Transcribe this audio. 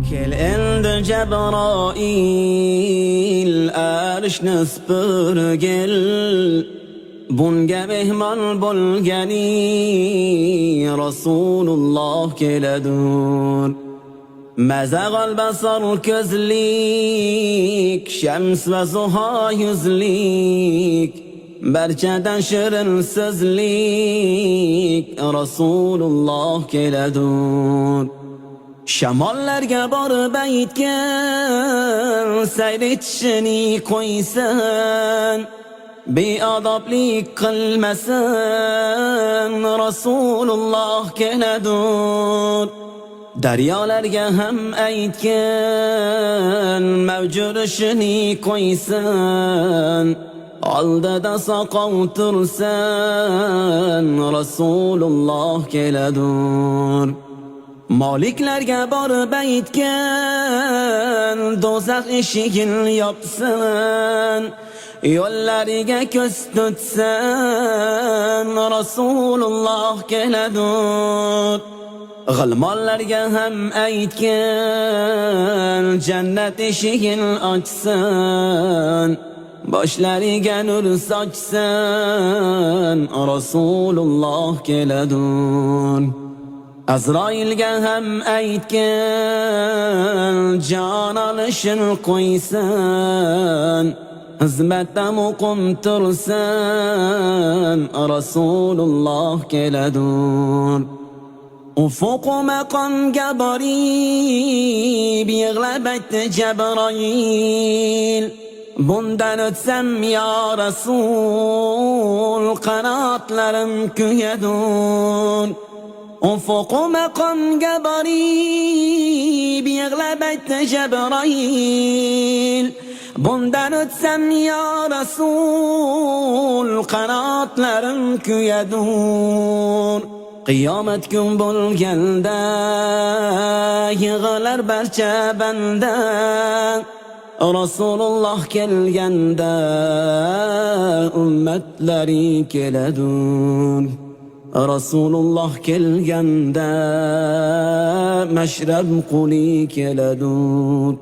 Kel endi Cebrail arshni supurgil, bunga mehmon bo'lgani Rasululloh keladur. Mazag'al basar ko'zlik, shams va zuho yuzlik, barchadan shirin so'zlik Rasululloh keladur. Shamollarga borib aytgan, sayr etishini qo'ysan, beodoblik qilmasin Rasululloh keladur. Daryolarga ham aytgan, mavjud ishini qo'ysan, oldida soqov tursan Rasululloh keladur. Moliklarga borib aytgan, do'zax eshigini yopsin, yo'llariga ko'z tutsan Rasululloh keladur. G'ilmonlarga ham aytgan, jannat eshigini ochsin, boshlariga nur sochsin Rasululloh keladur. Azroilga ham aytgan, jon olishini qo'ysan, xizmatda muqim tursan Rasululloh keladur. Ufuq maqomga borib yig'lab aytdi Jabroil, bundan o'tsam ya Rasul, qanotlarim kuyadur. Ufuq maqomga borib yig'lab aytdi Jabroil, bundan o'tsam ya Rasul, qanotlarim kuyadur. Qiyomat kun bo'lganda yig'lar barcha banda, Rasululloh kelganda ummatlari keladur. Rasululloh kelganda mashrab quli keladur.